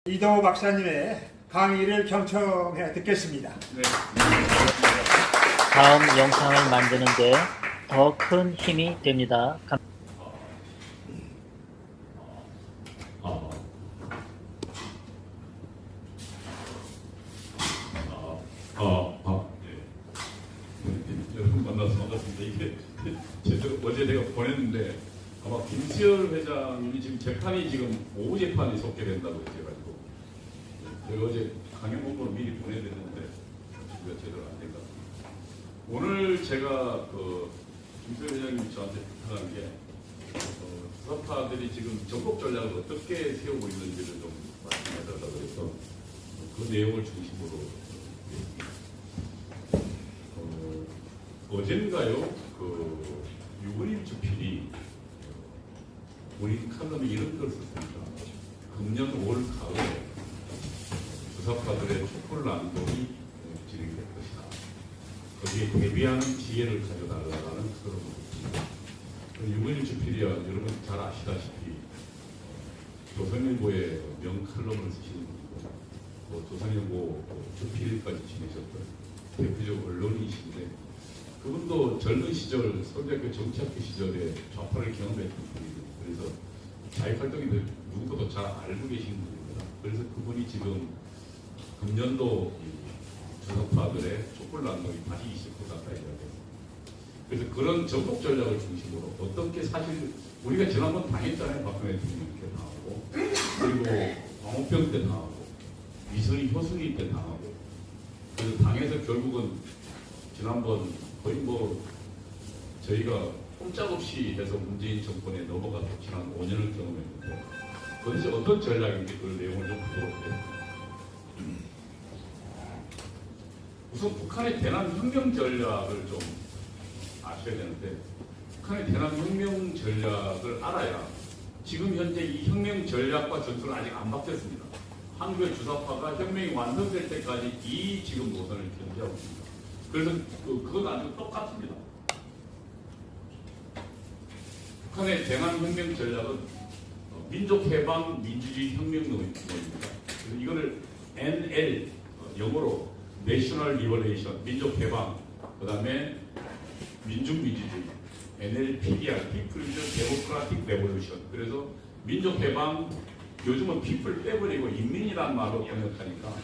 이동호 박사님의 강의를 경청해 듣겠습니다. 네. 다음 영상을 만드는데 더 큰 힘이 됩니다. 여러분 만나서 반갑습니다. 이게 어제 내가 보냈는데 아마 김수열 회장님이 지금 재판이 지금 오후 재판이 속개된다고 해가지고 제가 어제 강연 본부를 미리 보내드렸는데 준비가 제대로 안 된 것 같습니다. 오늘 제가 김수열 회장님이 저한테 부탁한 게 수사파들이 지금 전국 전략을 어떻게 세우고 있는지를 좀 말씀해달라고 해서 그 내용을 중심으로 어젠가요, 유근임 주필이 본인 칼럼에 이런 걸 썼습니다. 금년 5월 가을에 주사파들의 촛불 난동이 진행될 것이다. 거기에 대비하는 지혜를 가져달라는 그런 것입니다. 유근임 주필이야 여러분 잘 아시다시피 조선일보에 명칼럼을 쓰시는 분이고 또 조선일보 주필까지 지내셨던 대표적 언론인이신데 그분도 젊은 시절 서울대학교 정치학교 시절에 좌파를 경험했던 분이고 그래서 자익활동인들 누구보다 잘 알고 계신 분입니다. 그래서 그분이 지금 금년도 주사파들의 촛불 난동이 다시 있을 것 같다 이야기했습니다. 그래서 그런 전국 전략을 중심으로 어떻게 사실 우리가 지난번 당했잖아요. 박근혜 대통령 때 당하고 그리고 광우병 때 당하고 위선이 효순이 때 당하고 그래서 당에서 결국은 지난번 거의 저희가 꼼짝없이 해서 문재인 정권에 넘어가서 지난 5년을 경험했는데 도대체 어떤 전략인지 그 내용을 좀 보도록 해요. 우선 북한의 대남혁명 전략을 좀 아셔야 되는데 북한의 대남혁명 전략을 알아야 지금 현재 이 혁명 전략과 전술은 아직 안 바뀌었습니다. 한국의 주사파가 혁명이 완성될 때까지 이 지금 노선을 견제하고 있습니다. 그래서 그건 아주 똑같습니다. 북한의 대남혁명 전략은 민족해방 민주주의 혁명론입니다. 그래서 이거를 NL 영어로 National Liberation 민족해방 그 다음에 민중민주주의 NLPDR People Democratic Revolution 그래서 민족해방 요즘은 people 빼버리고 인민이라는 말로 번역하니까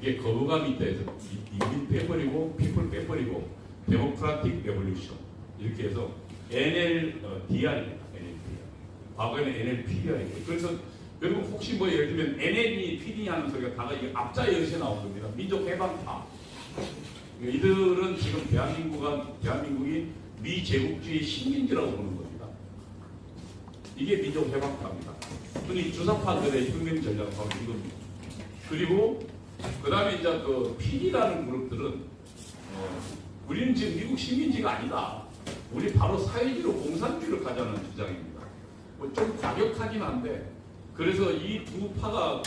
이게 거부감이 있다 해서 인민 빼버리고 people 빼버리고 데모크라틱 레볼루션 이렇게 해서 NLDR입니다. NLDR. 과거에는 NLPDR이고 그래서 결국 혹시 예를 들면 NL이 PD 하는 소리가 다가 이게 앞자 여럿이 나온 겁니다. 민족해방파. 이들은 지금 대한민국이 미제국주의 식민지라고 보는 겁니다. 이게 민족해방파입니다. 흔히 주사파들의 혁명 전략은 바로 이겁니다. 그리고 그 다음에 이제 PD라는 그룹들은 우리는 지금 미국 식민지가 아니다. 우리 바로 사회주의로 공산주의를 가자는 주장입니다. 좀 과격하긴 한데 그래서 이 두 파가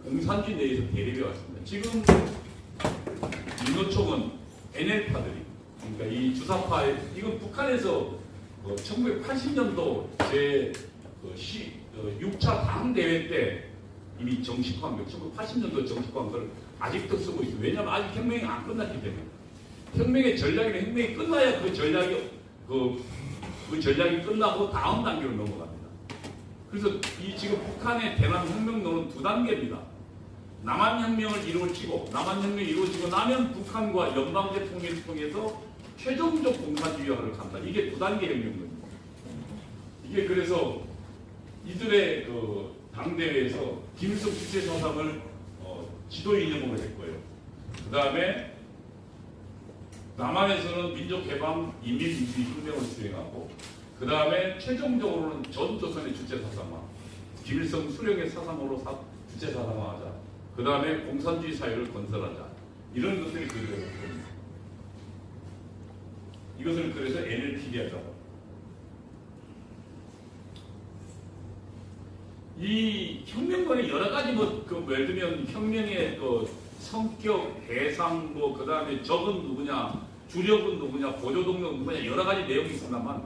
공산주의 내에서 대립해 왔습니다. 지금 민노총은 NL파들이 그러니까 이 주사파 이건 북한에서 1980년도 제 6차 당대회 때 이미 정식화한 1980년도 정식화한 걸 아직도 쓰고 있어요. 왜냐하면 아직 혁명이 안 끝났기 때문에. 혁명의 전략이나 혁명이 끝나야 그 전략이 끝나고 다음 단계로 넘어갑니다. 그래서 이 지금 북한의 대남혁명론은 두 단계입니다. 남한혁명을 이루어지고 남한혁명이 이루어지고 나면 북한과 연방대통령을 통해서 최종적 공산주의화를 간다. 이게 두 단계 혁명론입니다. 이게 그래서 이들의 당대회에서 김일성 주체사상을 지도 이념으로 했고요. 그 다음에 남한에서는 민족해방 인민민주주의 혁명을 수행하고 그 다음에 최종적으로는 전 조선의 주체사상화 김일성 수령의 사상으로 주체사상화하자 그 다음에 공산주의 사회를 건설하자 이런 것들이 그들의 목표입니다. 이것을 그래서 NLPD라고 이 혁명론의 여러 가지 예를 들면 혁명의 성격, 대상, 그 다음에 적은 누구냐, 주력은 누구냐, 보조동력 누구냐 여러 가지 내용이 있습니다만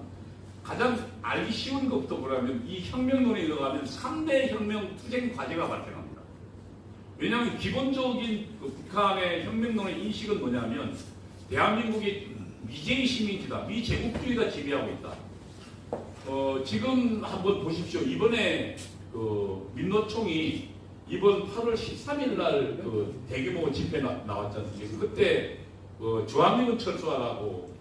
가장 알기 쉬운 것부터 보라면 이 혁명론에 들어가면 3대 혁명 투쟁 과제가 발생합니다. 왜냐하면 기본적인 그 북한의 혁명론의 인식은 뭐냐면 대한민국이 미제의 시민지다, 미제국주의가 지배하고 있다. 지금 한번 보십시오. 이번에 그 민노총이 이번 8월 13일 날 그 대규모 집회 나왔지 않습니까? 그때 주한미군 철수하라고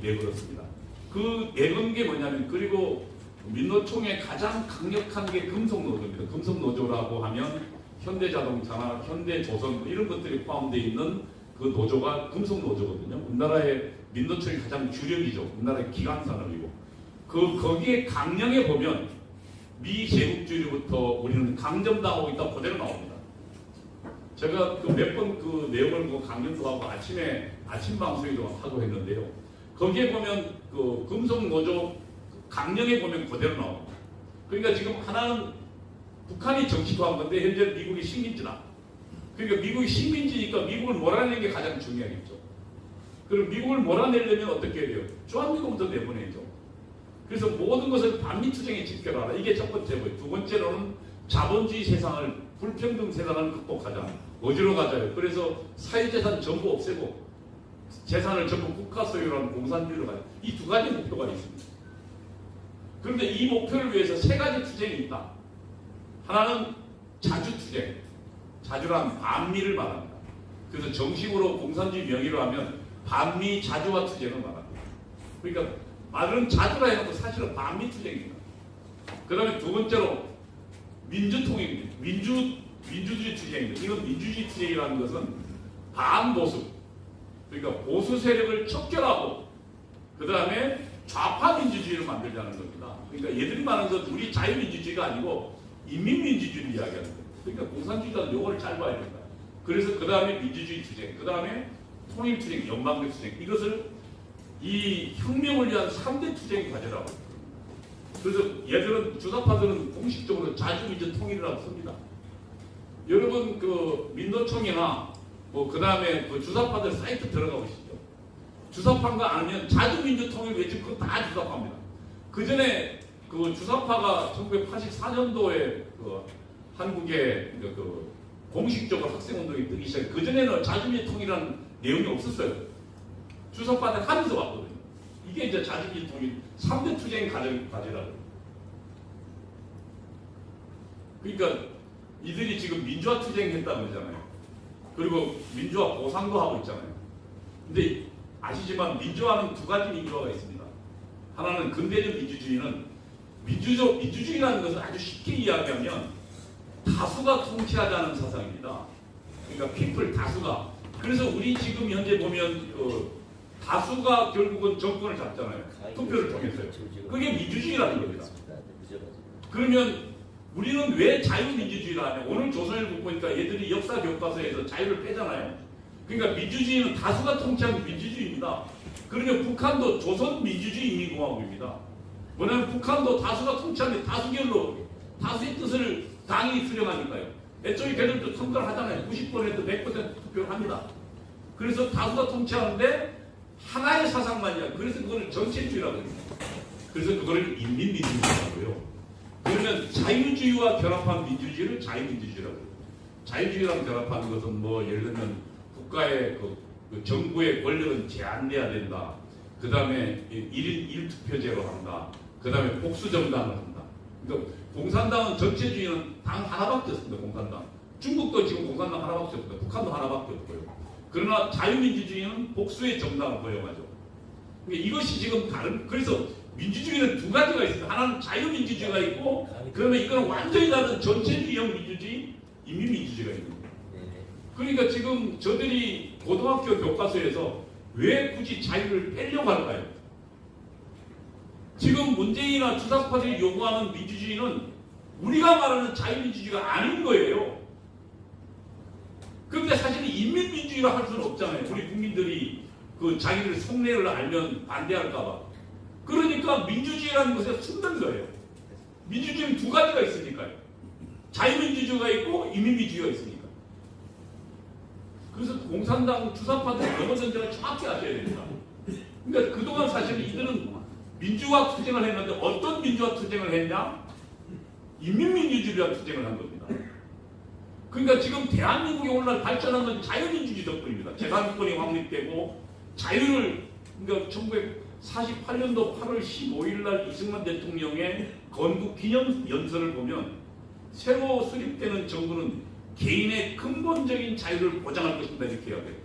내걸었습니다. 그 내건 게 뭐냐면, 그리고 민노총의 가장 강력한 게 금속노조입니다. 금속노조라고 하면 현대자동차나 현대조선 이런 것들이 포함되어 있는 그 노조가 금속노조거든요. 우리나라의 민노총이 가장 주력이죠. 우리나라의 기관산업이고. 거기에 강령에 보면 미제국주의로부터 우리는 강점당하고 있다 그대로 나옵니다. 제가 몇 번 그 내용을 강연도 하고 아침 방송에도 하고 했는데요. 거기에 보면 그 금속노조 강령에 보면 그대로 나옵니다. 그러니까 지금 하나는 북한이 정치화한 건데 현재 미국이 식민지다. 그러니까 미국이 식민지니까 미국을 몰아내는 게 가장 중요하겠죠. 그럼 미국을 몰아내려면 어떻게 해야 돼요? 주한미군부터 내보내죠. 그래서 모든 것을 반미투쟁에 집결하라. 이게 첫 번째고요. 두 번째로는 자본주의 세상을, 불평등 세상을 극복하자. 어디로 가자요? 그래서 사회재산 전부 없애고 재산을 전부 국가 소유라는 공산주의로 가자. 이 두 가지 목표가 있습니다. 그런데 이 목표를 위해서 세 가지 투쟁이 있다. 하나는 자주투쟁. 자주란 반미를 말합니다. 그래서 정식으로 공산주의 명의로 하면 반미 자주화 투쟁을 말합니다. 그러니까 말은 자주라 해놓고 사실은 반미 투쟁입니다. 그 다음에 두 번째로 민주통일입니다. 민주주의 투쟁입니다. 이건 민주주의 투쟁이라는 것은 반보수. 그러니까 보수 세력을 척결하고 그 다음에 좌파 민주주의를 만들자는 겁니다. 그러니까 얘들이 말하는 건 우리 자유민주주의가 아니고 인민민주주의를 이야기하는 거예요. 그러니까 공산주의자는 요거를 잘 봐야 된다. 그래서 그 다음에 민주주의 투쟁, 그 다음에 통일투쟁, 연방제 투쟁, 이것을 이 혁명을 위한 3대 투쟁 과제라고 합니다. 그래서 얘들은, 주사파들은 공식적으로 자주민주 통일이라고 씁니다. 여러분 그 민노총이나 그 다음에 그 주사파들 사이트 들어가 보시죠. 주사파인 거 아니면 자주민주 통일 외치고 그거 다 주사파입니다. 그 전에 그 주사파가 1984년도에 그 한국에 그 공식적으로 학생운동이 뜨기 시작. 그 전에는 자주민주 통일이라는 내용이 없었어요. 주사파들 하면서 왔거든요. 이게 이제 자주민주 통일 3대 투쟁 과제라고. 그러니까 이들이 지금 민주화 투쟁했다고 그러잖아요. 그리고 민주화 보상도 하고 있잖아요. 근데 아시지만 민주화는 두 가지 민주화가 있습니다. 하나는 근대적 민주주의는 민주주의라는 것을 아주 쉽게 이야기하면 다수가 통치하자는 사상입니다. 그러니까 people 다수가. 그래서 우리 지금 현재 보면 다수가 결국은 정권을 잡잖아요. 투표를 통해서요. 그게 민주주의라는 겁니다. 그러면 우리는 왜 자유민주주의를 하냐? 오늘 조선일보 보니까 얘들이 역사 교과서에서 자유를 빼잖아요. 그러니까 민주주의는 다수가 통치하는 민주주의입니다. 그러면 북한도 조선민주주의 인민공화국입니다. 뭐냐면 북한도 다수가 통치하는 다수결로 다수의 뜻을 당연히 수령하니까요. 애초에 걔들도 선거를 하잖아요. 90%, 100% 투표를 합니다. 그래서 다수가 통치하는데 하나의 사상만이야. 그래서 그거를 전체주의라고 합니다. 그래서 그거를 인민민주주의라고요. 그러면 자유주의와 결합한 민주주의를 자유민주주의라고 해요. 자유주의랑 결합한 것은 뭐 예를 들면 국가의 그 정부의 권력은 제한돼야 된다. 그 다음에 1인 1투표제로 한다. 그 다음에 복수정당을 한다. 그러니까 공산당은 전체주의는 당 하나밖에 없습니다. 공산당. 중국도 지금 공산당 하나밖에 없고요. 북한도 하나밖에 없고요. 그러나 자유민주주의는 복수의 정당을 허용하죠. 그러니까 이것이 지금 다른. 그래서 민주주의는 두 가지가 있습니다. 하나는 자유민주주의가 있고, 그러면 이거는 완전히 다른 전체주의형 민주주의, 인민민주주의가 있는 거예요. 그러니까 지금 저들이 고등학교 교과서에서 왜 굳이 자유를 빼려고 할까요? 지금 문재인이나 주사파들이 요구하는 민주주의는 우리가 말하는 자유민주주의가 아닌 거예요. 그런데 사실 인민민주주의라 할 수는 없잖아요. 우리 국민들이 그 자기들 속내를 알면 반대할까봐. 그러니까 민주주의라는 것에 숨는 거예요. 민주주의는 두 가지가 있으니까요. 자유민주주의가 있고 인민민주주의가 있으니까. 그래서 공산당 주사파들 영어 전쟁을 정확히 아셔야 됩니다. 그러니까 그동안 사실 이들은 민주화 투쟁을 했는데 어떤 민주화 투쟁을 했냐? 인민민주주의라는 투쟁을 한 겁니다. 그러니까 지금 대한민국이 오늘날 발전한 건 자유민주주의 덕분입니다. 재산권이 확립되고 자유를 그러니까 1948년도 8월 15일 날 이승만 대통령의 건국 기념 연설을 보면 새로 수립되는 정부는 개인의 근본적인 자유를 보장할 것입니다. 이렇게 이야기해요.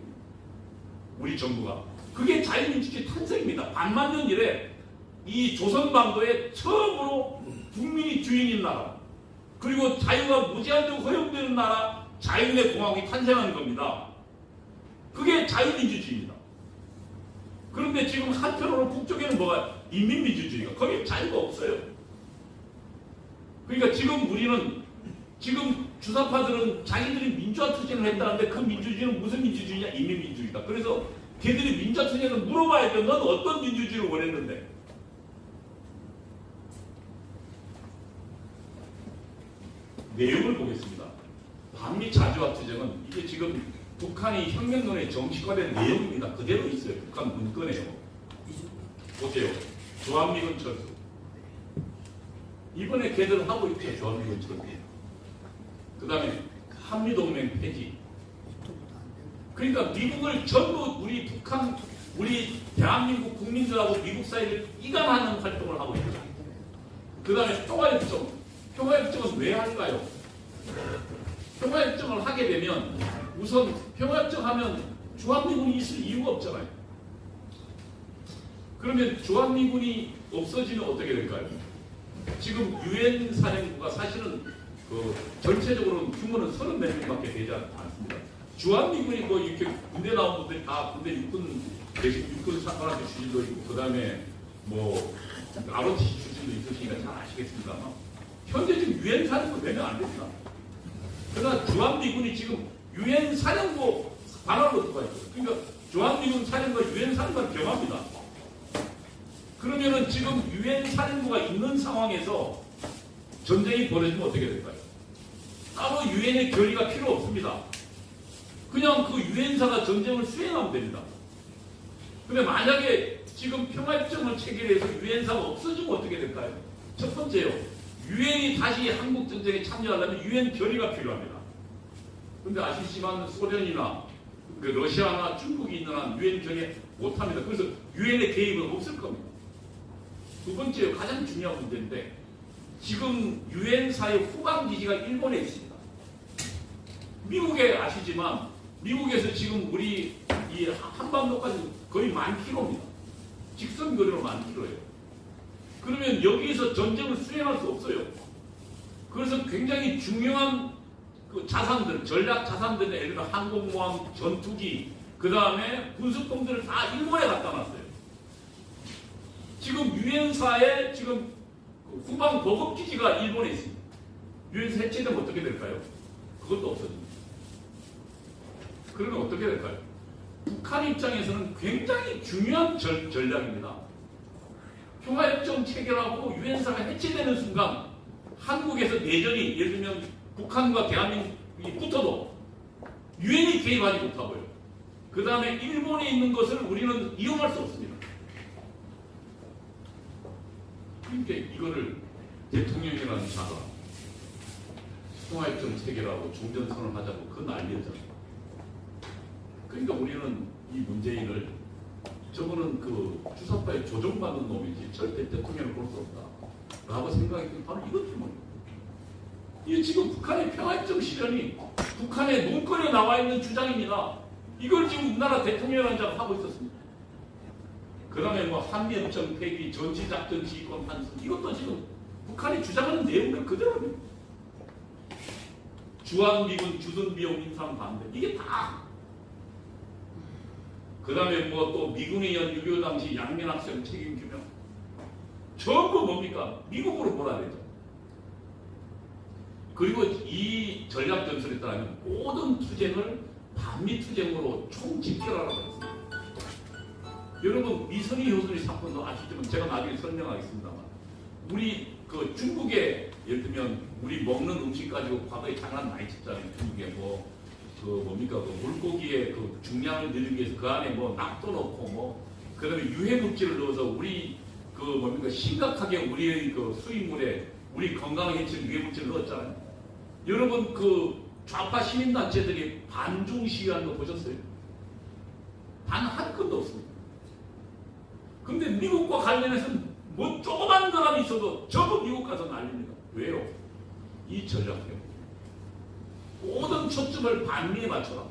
우리 정부가. 그게 자유민주주의 탄생입니다. 반만년 이래 이 조선반도에 처음으로 국민이 주인인 나라 그리고 자유가 무제한적으로 허용되는 나라 자유인의 공화국이 탄생한 겁니다. 그게 자유민주주의입니다. 그런데 지금 한편으로 북쪽에는 뭐가 인민민주주의가 거기에 자유가 없어요. 그러니까 지금 우리는 지금 주사파들은 자기들이 민주화 투쟁을 했다는데 그 민주주의는 무슨 민주주의냐? 인민민주주의다. 그래서 걔들이 민주화 투쟁을 물어봐야 돼. 넌 어떤 민주주의를 원했는데? 내용을 보겠습니다. 반미 자주화 투쟁은 이게 지금 북한이 혁명론에 정식화된 내용입니다. 그대로 있어요. 북한 문건에요. 보세요. 주한미군 철수. 이번에 걔들 하고 있죠. 주한미군 철수. 그 다음에 한미동맹 폐지. 그러니까 미국을 전부 우리 북한, 우리 대한민국 국민들하고 미국 사이를 이간하는 활동을 하고 있죠. 그 다음에 평화협정. 평화협정은 왜 할까요? 평화협정을 하게 되면 우선 평화협정 하면 주한미군이 있을 이유가 없잖아요. 그러면 주한미군이 없어지면 어떻게 될까요? 지금 유엔 사령부가 사실은 그 전체적으로는 규모는 34명밖에 되지 않습니다. 주한미군이 뭐 이렇게 군대 나온 분들이 다 군대 육군 사관학교 출신도 있고 그 다음에 뭐 ROTC 출신도 있으시니까 잘 아시겠습니다만 현재 지금 유엔 사령부 4명 안 됩니다. 그러나 주한미군이 지금 유엔 사령부 관할로 들어가 있어요. 그러니까 주한미군 사령부가 유엔 사령부를 겸합니다. 그러면은 지금 유엔 사령부가 있는 상황에서 전쟁이 벌어지면 어떻게 될까요? 따로 유엔의 결의가 필요 없습니다. 그냥 그 유엔사가 전쟁을 수행하면 됩니다. 근데 만약에 지금 평화협정을 체결해서 유엔사가 없어지면 어떻게 될까요? 첫 번째요. 유엔이 다시 한국 전쟁에 참여하려면 유엔 결의가 필요합니다. 근데 아시지만 소련이나 그 러시아나 중국이 있는 한 유엔 결의 못합니다. 그래서 유엔의 개입은 없을 겁니다. 두 번째 가장 중요한 문제인데 지금 유엔사의 후방 기지가 일본에 있습니다. 미국에 아시지만 미국에서 지금 우리 이 한반도까지 거의 10,000km입니다. 직선 거리로 10,000km예요. 그러면 여기서 전쟁을 수행할 수 없어요. 그래서 굉장히 중요한 그 자산들, 전략 자산들, 예를 들어 항공모함, 전투기, 그 다음에 군수품들을 다 일본에 갖다 놨어요. 지금 유엔사에 지금 후방 보급기지가 일본에 있습니다. 유엔사 해체되면 어떻게 될까요? 그것도 없어집니다. 그러면 어떻게 될까요? 북한 입장에서는 굉장히 중요한 전략입니다. 평화협정 체결하고 유엔사가 해체되는 순간 한국에서 내전이 예를 들면 북한과 대한민국이 붙어도 유엔이 개입하지 못하고요. 그 다음에 일본에 있는 것을 우리는 이용할 수 없습니다. 그러니까 이거를 대통령이라는 자가 평화협정 체결하고 종전선언을 하자고 그 난리였잖아요. 그러니까 우리는 이 문재인을 저거는 그 주사파에 조종받는 놈이지 절대 대통령을 볼 수 없다 라고 생각했던 바로 이것 때문입니다. 이게 지금 북한의 평화협정 실현이 북한의 문건에 나와 있는 주장입니다. 이걸 지금 우리나라 대통령이라는 자가 하고 있었습니다. 그 다음에 뭐 한미협정 폐기, 전시작전 지휘권 환수 이것도 지금 북한이 주장하는 내용들 그대로입니다. 주한미군 주둔비용 인상 반대 이게 다 그 다음에 뭐 또 미군에 의한 6.25 당시 양면학생 책임 규명 전부 뭡니까? 미국으로 몰아야 되죠. 그리고 이 전략 전술에 따르면 모든 투쟁을 반미 투쟁으로 총집결하라고 했습니다. 여러분 미선희 효순이 사건도 아시지만 제가 나중에 설명하겠습니다만 우리 그 중국에 예를 들면 우리 먹는 음식 가지고 과거에 장난 많이 쳤잖아요. 중국에 뭐 그 뭡니까 그 물고기의 그 중량을 늘리기 위해서 그 안에 뭐 낙도 넣고 뭐 그다음에 유해 물질을 넣어서 우리 그 뭡니까 심각하게 우리의 그 수입물에 우리 건강에 해칠 유해 물질을 넣었잖아요. 여러분 그 좌파 시민단체들이 반중 시위하는 거 보셨어요? 단 한 건도 없습니다. 근데 미국과 관련해서는 뭐 조그만 거라도 있어도 전부 미국 가서 난립니다. 왜요? 이 전략 때문에. 모든 초점을 반미에 맞춰라.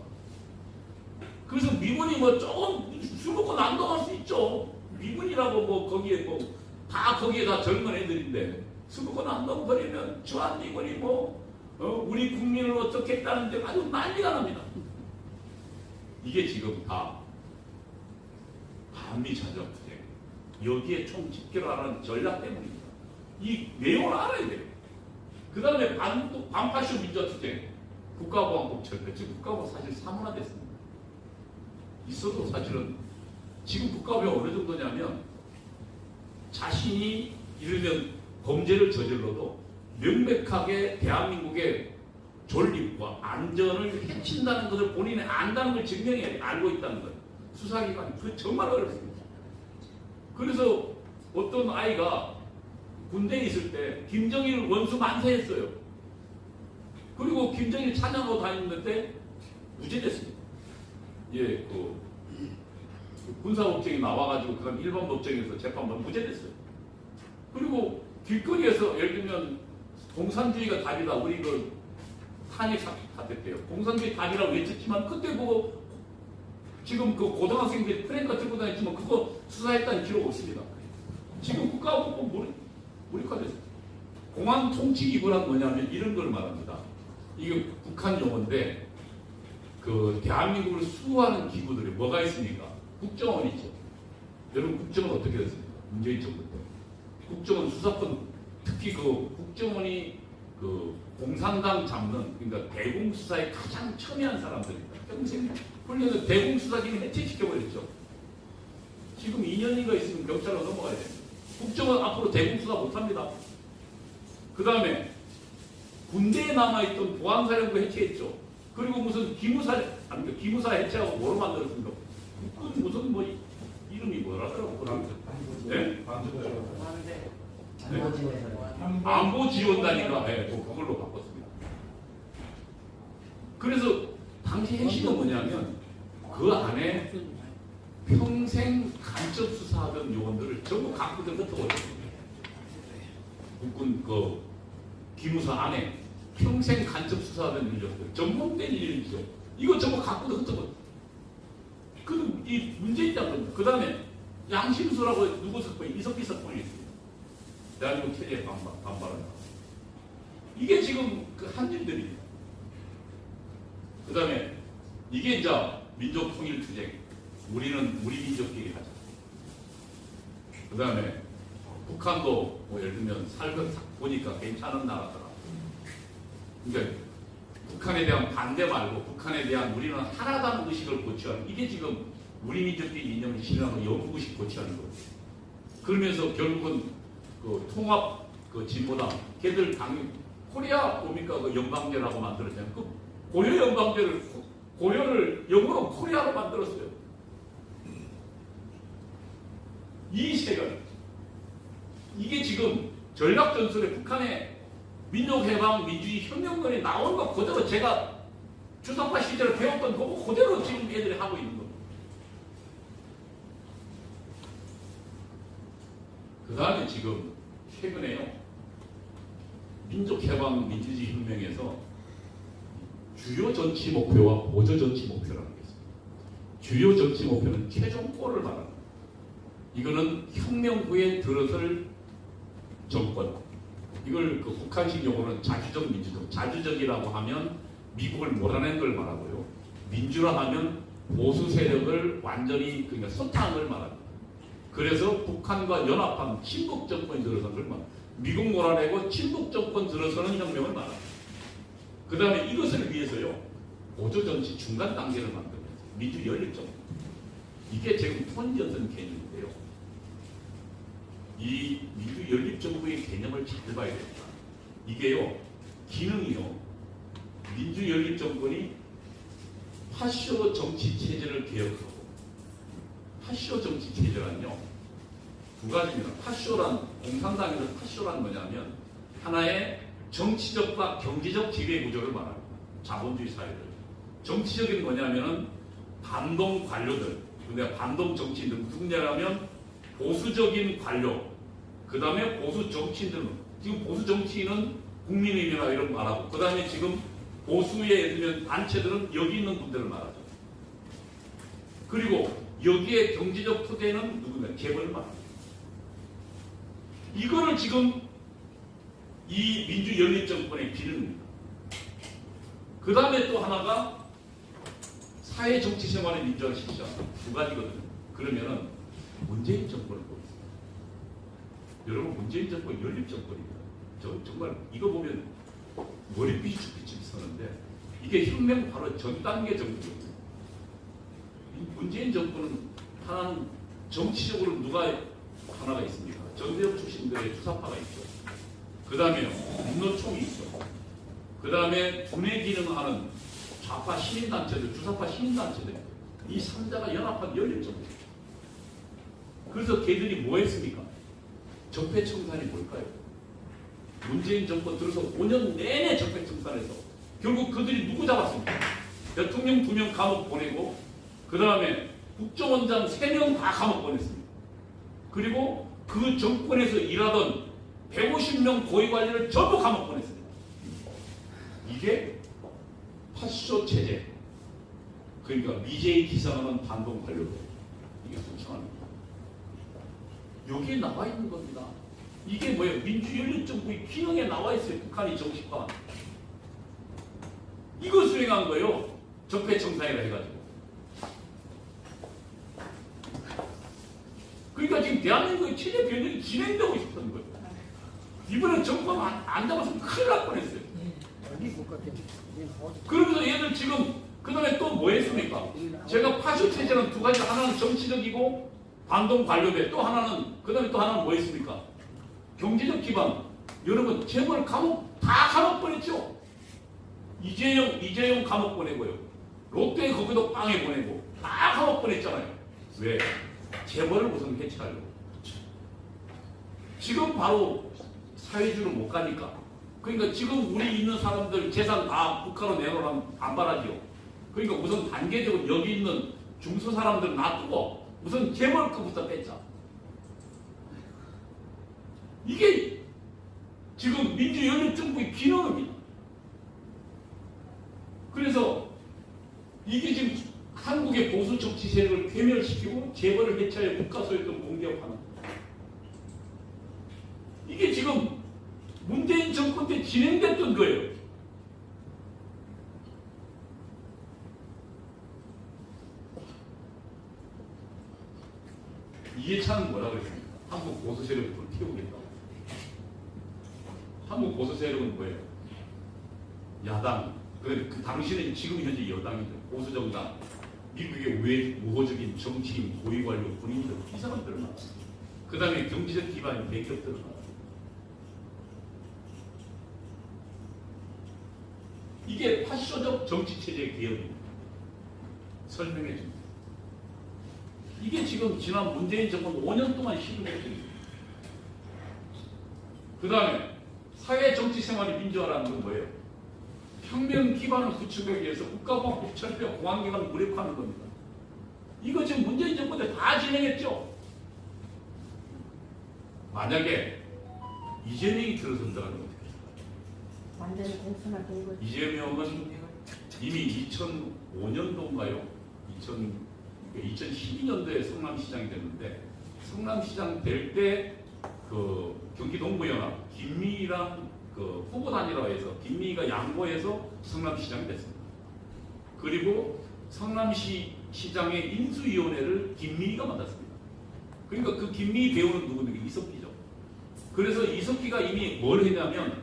그래서 미군이 뭐 조금 술 먹고 난동할 수 있죠. 미군이라고 뭐 거기에 뭐 다 거기에 다 젊은 애들인데 술 먹고 난동 버리면 주한 미군이 뭐 우리 국민을 어떻게 했다는데 아주 난리가 납니다. 이게 지금 다 반미 전략 투쟁. 여기에 총 집결하는 전략 때문입니다. 이 내용을 알아야 돼요. 그 다음에 반파쇼 민주화 투쟁. 국가보안법 철폐. 지금 국가보안 사실 사문화됐습니다. 있어도 사실은 지금 국가보안 어느 정도냐면 자신이 이르면 범죄를 저질러도 명백하게 대한민국의 존립과 안전을 해친다는 것을 본인이 안다는 걸 증명해야 돼. 알고 있다는 걸. 수사기관이. 그게 정말 어렵습니다. 그래서 어떤 아이가 군대에 있을 때 김정일 원수 만세했어요. 그리고 김정일 찬양하고 다녔는데 무죄됐습니다. 예, 군사법정이 나와가지고 그다음 일반 법정에서 재판받고 무죄됐어요. 그리고 길거리에서 예를 들면 공산주의가 답이다. 우리 탄핵 사태 때요. 공산주의 답이라고 외쳤지만 그때 보고 지금 고등학생들이 프랭카 들고 다녔지만 그거 수사했다는 기록 없습니다. 지금 국가보안법 무력화됐어요. 공안 통치 기구란 뭐냐면 이런 걸 말합니다. 이게 북한 용어인데 대한민국을 수호하는 기구들이 뭐가 있습니까? 국정원 있죠. 여러분 국정원 어떻게 됐습니까? 문재인 정부 때. 국정원 수사권 특히 국정원이 공산당 잡는 그러니까 대공수사에 가장 첨예한 사람들입니다. 평생 훈련을 대공수사기는 해체시켜버렸죠. 지금 2년인가 있으면 경찰로 넘어가야 됩니다. 국정원 앞으로 대공수사 못합니다. 그 다음에 군대에 남아있던 보안사령부 해체했죠. 그리고 무슨 기무사 해체하고 뭐로 만들었습니까? 국군 무슨 이름이 뭐라더라고. 네? 안보지원단인가? 네, 그걸로 바꿨습니다. 그래서 당시 핵심은 뭐냐면 그 안에 평생 간첩 수사하던 요원들을 전부 갖고 들어갔거든요. 국군 기무사 안에 평생 간첩 수사하던 인력들 전문된 인력이죠. 이거 전부 갖고 들어갔거든요. 이 문제 있다는 겁니다. 그 다음에 양심수라고 누구 사건이 이석기 사건이 있습니다. 대한민국 체제에 반발한다. 이게 지금 한진들입니다. 그 다음에 이게 이제 민족통일투쟁. 우리는 우리 민족끼리 하자. 그 다음에 북한도 예를 들면 보니까 괜찮은 나라더라. 그러니까 북한에 대한 반대 말고 북한에 대한 우리는 하나다는 의식을 고취하는 이게 지금 우리 민족끼리 이념을 실현하고 영구의식 고취하는 거예요. 그러면서 결국은 통합 진보당 걔들 당연히 코리아 뭡니까 연방제라고 만들었잖아요. 고려 연방제를 고려를 영어로 코리아로 만들었어요. 이 세계는 이게 지금 전략 전술에 북한의 민족해방 민주주의 혁명론이 나온 거 그대로 제가 주석파 시절에 배웠던 거 그대로 지금 애들이 하고 있는 겁니다. 그 다음에 지금 최근에요 민족해방 민주주의 혁명에서 주요 정치 목표와 보조 정치 목표라는 게 있습니다. 주요 정치 목표는 최종 골을 말합니다. 이거는 혁명 후에 들어설 정권. 이걸 북한식 용어는 자주적 민주적. 자주적이라고 하면 미국을 몰아낸 걸 말하고요. 민주라 하면 보수 세력을 완전히 그러니까 소탕을 말합니다. 그래서 북한과 연합한 친북 정권이 들어선 걸 말합니다. 미국 몰아내고 친북 정권 들어서는 혁명을 말합니다. 그 다음에 이것을 위해서요. 보조 정치 중간 단계를 만들면서 민주 연립 정권. 이게 지금 토니 존슨 개념인데요. 이 민주 연립 정부의 개념을 잘 봐야 됩니다. 이게요. 기능이요. 민주 연립 정권이 파쇼 정치 체제를 개혁하고 파쇼 정치 체제란요. 두 가지입니다. 파쇼란 공산당에서 파쇼란 뭐냐면 하나의 정치적과 경제적 지배 구조를 말합니다. 자본주의 사회를. 정치적인 뭐냐면은 반동 관료들, 그러니까 반동 정치인들 누구냐면 보수적인 관료, 그 다음에 보수 정치인들은 지금 보수 정치인은 국민의힘이나 이런 거 말하고, 그 다음에 지금 보수의 예를 들면 단체들은 여기 있는 분들을 말하죠. 그리고 여기에 경제적 토대는 누구냐? 재벌을 말합니다. 이거를 지금 이 민주연립정권의 기능입니다. 그 다음에 또 하나가 사회정치생활의 민주화를 실시하는 두 가지거든요. 그러면은 문재인 정권을 보겠습니다. 여러분, 문재인 정권 연립정권입니다. 정말 이거 보면 머리빛이 죽빛이 서는데 이게 혁명 바로 전 단계 정부거든요. 문재인 정권은 하나는 정치적으로 누가 하나가 있습니까? 전대협 출신들의 주사파가 있죠. 그 다음에 분노총이 있죠. 그 다음에 분해 기능하는 좌파 시민단체들, 주사파 시민단체들, 이 3자가 연합한 연립정권. 그래서 걔들이 뭐 했습니까? 적폐청산이 뭘까요? 문재인 정권 들어서 5년 내내 적폐청산해서 결국 그들이 누구 잡았습니까? 대통령 2명 감옥 보내고, 그 다음에 국정원장 3명 다 감옥 보냈습니다. 그리고 그 정권에서 일하던 150명 고위관리를 전부 감옥 보냈습니다. 이게 파쇼 체제, 그러니까 미제에 기상하는 반동 관료로 이게 속성합니다. 여기에 나와 있는 겁니다. 이게 뭐예요? 민주연립정부의 기능에 나와 있어요. 북한이 정식화. 이거 수행한 거예요. 적폐청산이라 해가지고. 그러니까 지금 대한민국의 체제 변경이 진행되고 있었던 거예요. 이번에 정권 안 잡았으면 큰일 날 뻔했어요. 그러면서 얘들 지금 그 다음에 또 뭐 했습니까? 제가 파쇼 체제는 두 가지, 하나는 정치적이고 반동 관료배, 또 하나는 그 다음에 또 하나는 뭐 했습니까? 경제적 기반. 여러분, 재벌 감옥 다 감옥 보냈죠. 이재용 감옥 보내고요. 롯데 거기도 빵에 보내고 다 감옥 보냈잖아요. 왜? 재벌을 우선 해체하려고. 지금 바로 사회주로 못 가니까. 그러니까 지금 우리 있는 사람들 재산 다 국가로 내놓으면 반발하지요. 그러니까 우선 단계적으로 여기 있는 중소 사람들 놔두고 우선 재벌급부터 뺐자. 이게 지금 민주연립정부의 기능입니다. 그래서 이게 지금 한국의 보수 정치 세력을 괴멸시키고 재벌을 해체하여 국가 소유권 공개하는, 이게 지금 문재인 정권 때 진행됐던 거예요. 이해찬은 뭐라고 했습니까? 한국 보수 세력을 불태우겠다고. 한국 보수 세력은 뭐예요? 야당. 그 당시는 지금 현재 여당이죠. 보수 정당. 미국의 우호적인 정치인, 고위관료, 군인들, 이 사람들을 말합니다. 그 다음에 경제적 기반인 대기업들을 말합니다. 이게 파쇼적 정치체제의 개혁입니다. 설명해 줍니다. 이게 지금 지난 문재인 정권 5년 동안 시도했습니다. 그 다음에 사회 정치 생활의 민주화라는 건 뭐예요? 혁명 기반을 구축하기 위해서 국가보안법 철폐, 공안기관을 무력화하는 겁니다. 이거 지금 문재인 정권 때 다 진행했죠. 만약에 이재명이 들어선다는 건 완전히 공천화된 거죠. 이재명은 이미 2005년도인가요? 2012년도에 성남시장이 됐는데, 성남시장 될 때 그 경기 동부연합 김미희랑 그 후보 단일화 해서 김미희가 양보해서 성남시장이 됐습니다. 그리고 성남시 시장의 인수위원회를 김미희가 맡았습니다. 그러니까 그 김미희 배우는 누구입니까? 이석기죠. 그래서 이석기가 이미 뭘 했냐면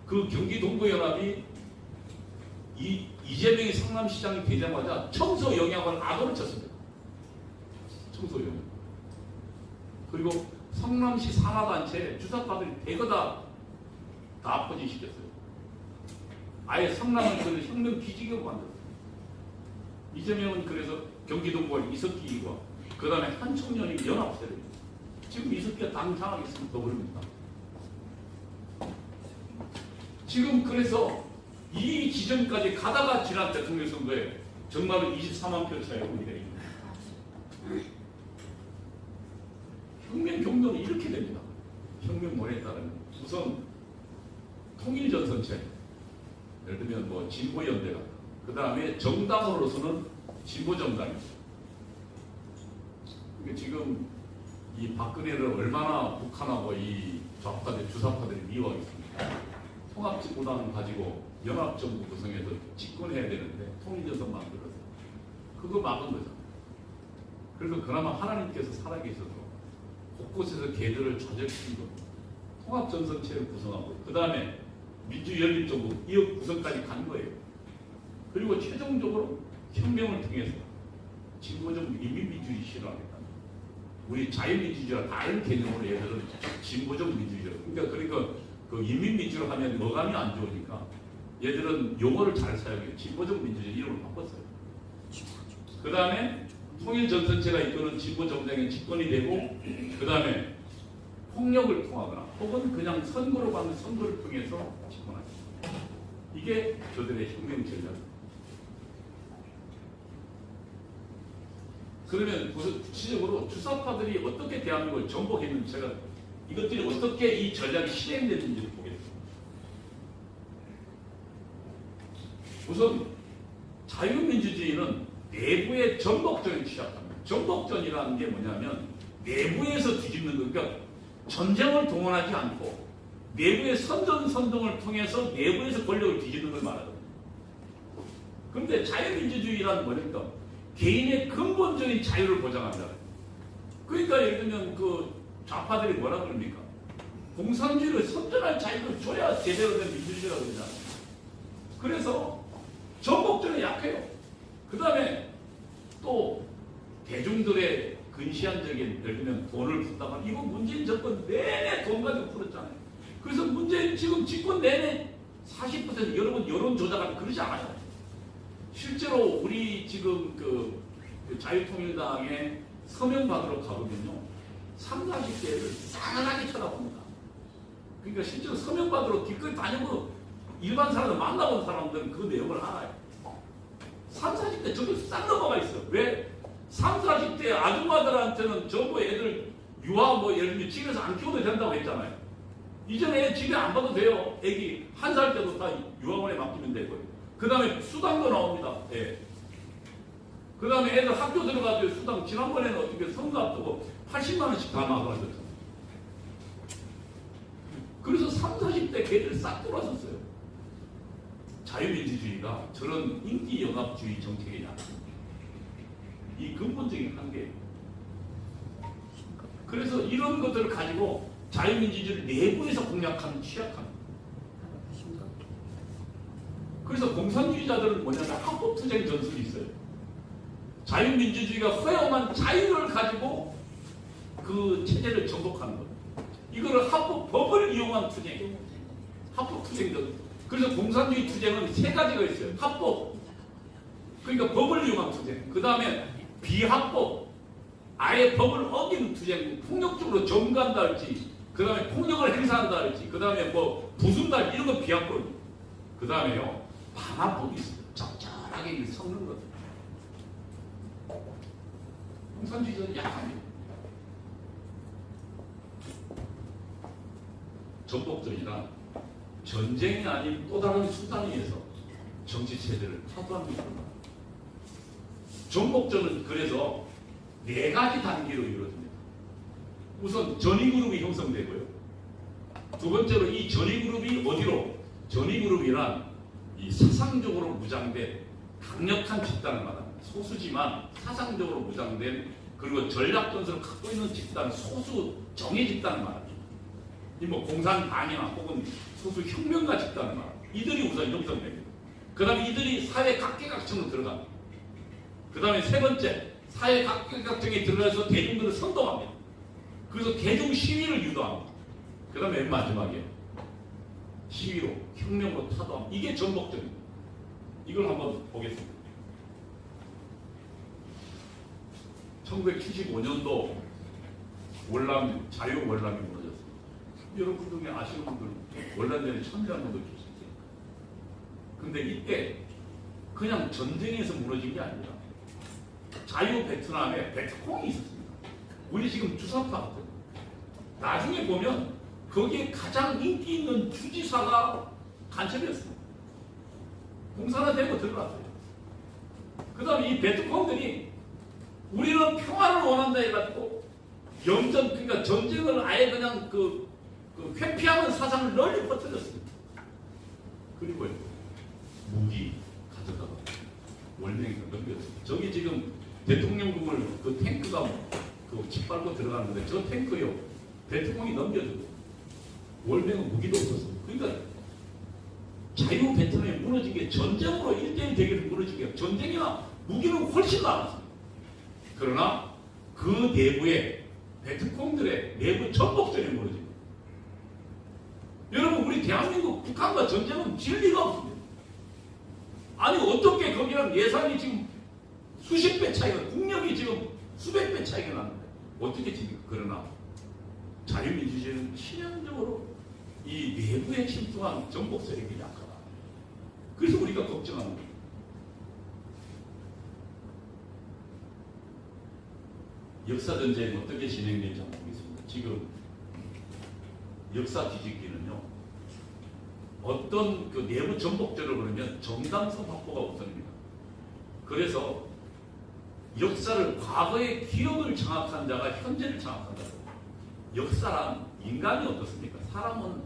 그 경기 동부연합이 이재명이 성남시장이 되자마자 청소 영향을 악으로 쳤습니다. 청소 영향. 그리고 성남시 산하단체 주사파들이 대거 다 포진시켰어요. 아예 성남을 그 혁명 기지개로 만들었어요. 이재명은 그래서 경기동부와 이석기와 그 다음에 한청년이 연합세력입니다. 지금 이석기가 당장하게 있으면 더 모릅니다. 지금 그래서 이 지점까지 가다가 지난 대통령 선거에 정말로 24만 표 차이로 우리가 이깁니다. 혁명 경로는 이렇게 됩니다. 혁명론에 따르면 우선 통일전선체, 예를 들면 뭐 진보연대가, 그 다음에 정당으로서는 진보정당입니다. 그러니까 지금 이 박근혜를 얼마나 북한하고 이 좌파들, 주사파들이 미워하겠습니까? 통합진보당을 가지고 연합정부 구성해서 집권해야 되는데 통일전선 만들어서 그거 막은 거잖아요. 그래서 그나마 하나님께서 살아계셔서 곳곳에서 걔들을 좌절시킨 겁니다. 통합전선체를 구성하고 그 다음에 민주연립정부 이 구성까지 간 거예요. 그리고 최종적으로 혁명을 통해서 진보정부 인민민주주의 실현하겠다. 우리 자유민주주의와 다른 개념으로 얘들은 진보적 민주주의. 그러니까 그 인민민주를 하면 어감이 안 좋으니까 얘들은 용어를 잘 사용해요. 진보적 민주주의 이름을 바꿨어요. 그 다음에 통일전선체가 이끄는 진보정당이 집권이 되고 그 다음에 폭력을 통하거나 혹은 그냥 선거로 가는 선거를 통해서 집권하죠. 이게 저들의 혁명 전략입니다. 그러면 구체적으로 주사파들이 어떻게 대한민국을 정복했는지 제가 이것들이 어떻게 이 전략이 실행됐는지를 보겠습니다. 우선 자유민주주의는 내부의 전복전에 취약합니다. 전복전이라는 게 뭐냐면 내부에서 뒤집는 거. 그러니까 전쟁을 동원하지 않고 내부의 선전선동을 통해서 내부에서 권력을 뒤집는 걸 말하거든요. 그런데 자유민주주의란 뭐니까 개인의 근본적인 자유를 보장한다. 그러니까 예를 들면 그 좌파들이 뭐라 그럽니까? 공산주의를 선전할 자유를 줘야 제대로 된 민주주의라고 그러잖아요. 그래서 전복전에 약해요. 그 다음에 또 대중들의 근시안적인 예를 들면 돈을 푼다면 이거 문재인 정권 내내 돈 가지고 풀었잖아요. 그래서 문재인 지금 집권 내내 40% 여러분 여론 조작하면 그러지 않아요. 실제로 우리 지금 그 자유통일당에 서명 받으러 가보면요 30, 40대를 싸늘하게 쳐다봅니다. 그러니까 실제로 서명 받으러 길거리 다니고 일반 사람들 만나본 사람들은 그 내용을 알아요. 30, 40대 저기 싹 넘어가 있어. 왜? 30, 40대 아줌마들한테는 전부 애들 유아 뭐 예를 들면 집에서 안 키워도 된다고 했잖아요. 이전에 애 집에 안 봐도 돼요. 애기 1살 때도 다 유아원에 맡기면 되고요. 그 다음에 수당도 나옵니다. 예. 그 다음에 애들 학교 들어가도 수당 지난번에는 어떻게 선거 앞두고 80만 원씩 다 나가셨잖아요. 그래서 30, 40대 걔들 싹 돌아섰어요. 자유민주주의가 저런 인기영합주의 정책이 아닙니다. 이 근본적인 한계예요. 그래서 이런 것들을 가지고 자유민주주의를 내부에서 공략하는 취약합니다. 그래서 공산주의자들은 뭐냐면 합법투쟁 전술이 있어요. 자유민주주의가 허용한 자유를 가지고 그 체제를 정복하는 거예요. 이거를 합법법을 이용한 투쟁, 합법투쟁 전술. 그래서 공산주의 투쟁은 세 가지가 있어요. 합법, 그러니까 법을 이용한 투쟁. 그 다음에 비합법, 아예 법을 어기는 투쟁, 폭력적으로 점거한다 할지, 그 다음에 폭력을 행사한다 할지, 그 다음에 뭐 부순다 이런 건 비합법. 그 다음에요 반합법이 있어요. 적절하게 섞는 거죠. 공산주의자는 약합니다. 전복전이란 전쟁이 아닌 또 다른 수단에 의해서 정치체제를 타도하는 겁니다. 전복전은 그래서 4가지 단계로 이루어집니다. 우선 전위그룹이 형성되고요. 두 번째로 이 전위그룹이 어디로? 전위그룹이란 이 사상적으로 무장된 강력한 집단을 말합니다. 소수지만 사상적으로 무장된 그리고 전략 전술을 갖고 있는 집단, 소수 정예 집단을 말합니다. 이 뭐 공산당이나 혹은 소수 혁명가 집단을 말합니다. 이들이 우선 형성됩니다. 그 다음에 이들이 사회 각계각층으로 들어갑니다. 그 다음에 세 번째, 사회 각계각층에 들어가서 대중들을 선동합니다. 그래서 대중 시위를 유도합니다. 그 다음에 맨 마지막에 시위로, 혁명으로 타도합니다. 이게 전복전입니다. 이걸 한번 보겠습니다. 1975년도 월남, 자유 월남이 무너졌습니다. 여러분 중에 아시는 분들 월남전에 참여한 분들 계실 테니까. 근데 이때 그냥 전쟁에서 무너진 게 아니라 자유 베트남에 베트콩이 있었습니다. 우리 지금 주사파 나중에 보면 거기에 가장 인기 있는 주지사가 간첩이었습니다. 공산화되고 들어갔어요. 그 다음에 이 베트콩들이 우리는 평화를 원한다 해가지고 염전, 그러니까 전쟁을 아예 그냥 회피하는 사상을 널리 퍼뜨렸습니다. 그리고 무기 가져다가 월명에서 넘겼어요. 저기 지금 대통령궁을 그 탱크가 짓밟고 들어가는데 저 탱크요 베트콩이 넘겨주고 월명은 무기도 없었어요. 그러니까 자유 베트남이 무너진 게 전쟁으로 1대1 대결이 무너진 게 전쟁이나 무기는 훨씬 많았습니다. 그러나 그 내부에 베트콩들의 내부 전복전이 무너진 거예요. 여러분 우리 대한민국 북한과 전쟁은 진리가 없습니다. 아니 어떻게 거기랑 예산이 지금 수십 배 차이가 국력이 지금 수백 배 차이가 나는데 어떻게 지금 그러나 자유민주주의는 치명적으로 이 내부에 침투한 정복 세력이 약하다. 그래서 우리가 걱정하는 거예요. 역사전쟁이 어떻게 진행되는지 한번 보겠습니다. 지금 역사 뒤집기는요. 어떤 그 내부 전복전을 벌이면 정당성 확보가 우선입니다. 그래서 역사를 과거의 기억을 장악한 자가 현재를 장악한다. 역사란 인간이 어떻습니까? 사람은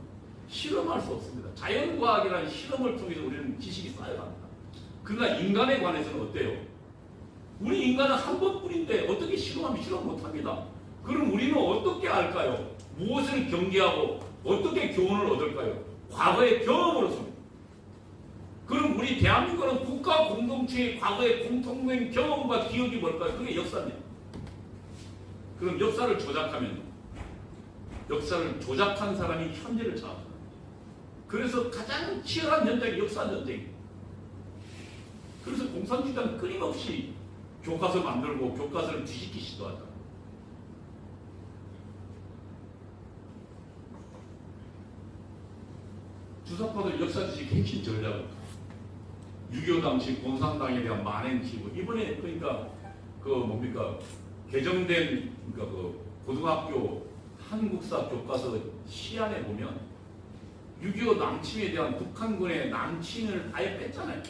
실험할 수 없습니다. 자연과학이라는 실험을 통해서 우리는 지식이 쌓여갑니다. 그러나 인간에 관해서는 어때요? 우리 인간은 한 번뿐인데 어떻게 실험하면 실험 못합니다. 그럼 우리는 어떻게 알까요? 무엇을 경계하고 어떻게 교훈을 얻을까요? 과거의 경험으로서입니다. 그럼 우리 대한민국은 국가 공동체의 과거의 공통된 경험과 기억이 뭘까요? 그게 역사입니다. 그럼 역사를 조작하면 역사를 조작한 사람이 현재를 장악합니다. 그래서 가장 치열한 전쟁이 역사 전쟁입니다. 그래서 공산주의자는 끊임없이 교과서 만들고 교과서를 뒤집기 시도하다. 주사파들 역사지식 핵심 전략은 6.25 당시 공산당에 대한 만행 치고 이번에 그러니까 개정된 고등학교 한국사 교과서 시안에 보면 6.25 남침에 대한 북한군의 남침을 아예 뺐잖아요.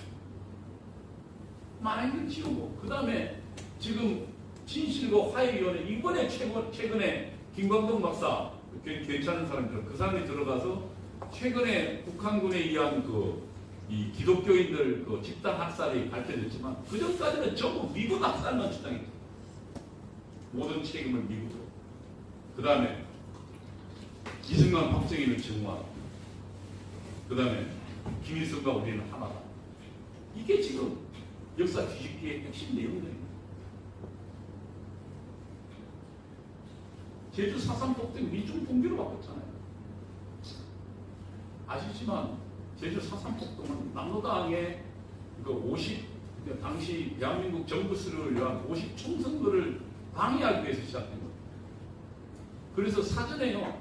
만행을 치우고 그 다음에 지금 진실과 화해위원회 이번에 최근에 김광동 박사 괜찮은 사람들 그 사람이 들어가서 최근에 북한군에 의한 이 기독교인들 집단 학살이 밝혀졌지만 그 전까지는 전부 미국 학살만 주장했죠. 모든 책임을 미국으로. 그 다음에 이승만 박정희를 증오하고 그 다음에 김일성과 우리는 하나다. 이게 지금 역사 뒤집기의 핵심 내용들입니다. 제주 4.3 폭동 미중 봉기로 바꿨잖아요. 아시지만 제주 4.3 폭동은 남로당의 당시 대한민국 정부 수립을 위한 50 총선거를 방해하기 위해서 시작된 겁니다. 그래서 사전에요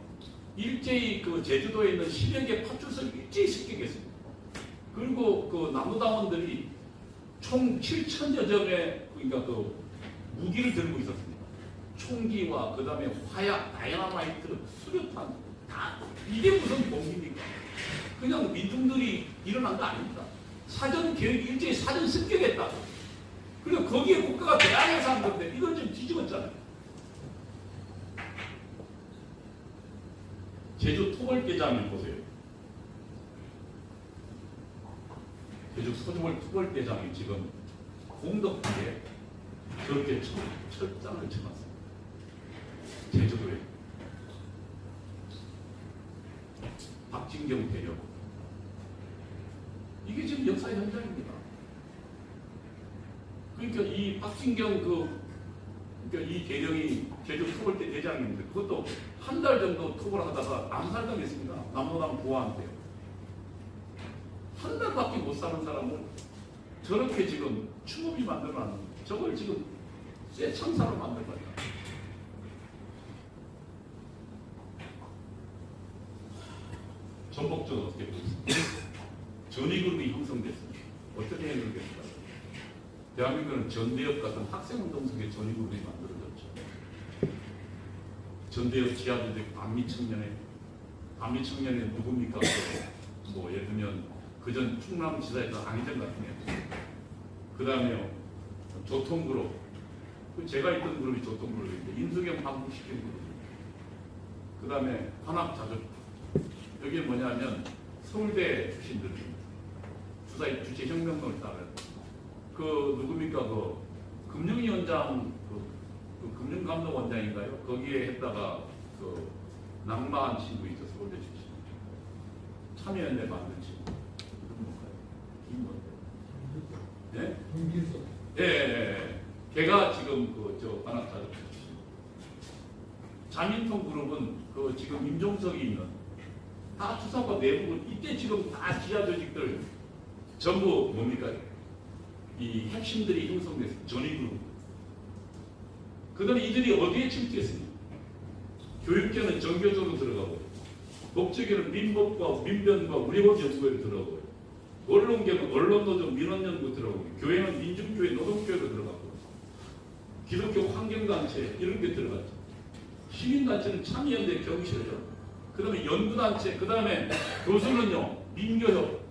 일제히 제주도에 있는 10여 개 파출소를 일제히 습격했습니다. 그리고 남로당원들이 총 7,000여 점의 무기를 들고 있었습니다. 총기와 그 다음에 화약, 다이너마이트, 수류탄 다 이게 무슨 봉기입니까? 그냥 민중들이 일어난 거 아닙니다. 사전 계획 일제히 사전 습격했다. 그리고 거기에 국가가 대항해서 한 건데 이걸 좀 뒤집었잖아요. 제주 토벌대장을 보세요. 제주 토벌대장이 지금 공덕부에 그렇게 철장을 쳐놨습니다. 제주도에 박진경 대령 이게 지금 역사 현장입니다. 그러니까 이 박진경 이 대령이 제주 토벌대 대장인데 그것도 한 달 정도 토벌하다가 암살당했습니다. 남로당 보아한테요. 한 달밖에 못 사는 사람을 저렇게 지금 추모비 만들어놨는 저걸 지금 쇠 참사로 만들어놨다. 전복전 어떻게 보겠습니까? 전위그룹이 형성됐습니다. 대한민국은 전대협 같은 학생운동석의 전위그룹이 만들어졌죠. 전대협 지하조직 반미 청년의 누굽니까? 뭐 예를 들면 그전 충남지사에서 안희정 같은 애. 그 다음에 조통그룹. 제가 있던 그룹이 조통그룹인데 인수경 한국시킨 그룹. 그 다음에 환학자족. 여기 뭐냐면 서울대 출신들입니다. 주체 혁명론을 따른 그 누굽니까 그 금융위원장 그 금융감독원장인가요? 거기에 했다가 그 낙마한 친구 있어 서울대 출신. 참여연대 만든 친구. 예? 예. 걔가 지금 그저 관악자족 출신. 자민통 그룹은 그 지금 임종석이 있는 다 수사과 내부 이때 지금 다 지하 조직들 전부 뭡니까? 이 핵심들이 형성돼서 전위그룹. 그 다음에 이들이 어디에 침투했습니까? 교육계는 정교조로 들어가고, 법조계는 민법과 민변과 우리법 연구회로 들어가고, 언론계는 언론노조 민원연구 들어가고, 교회는 민중교회 노동교회로 들어가고, 기독교 환경단체 이런 게 들어갔죠. 시민단체는 참여연대 경실죠. 그 다음에 연구단체, 그 다음에 교수는요 민교협,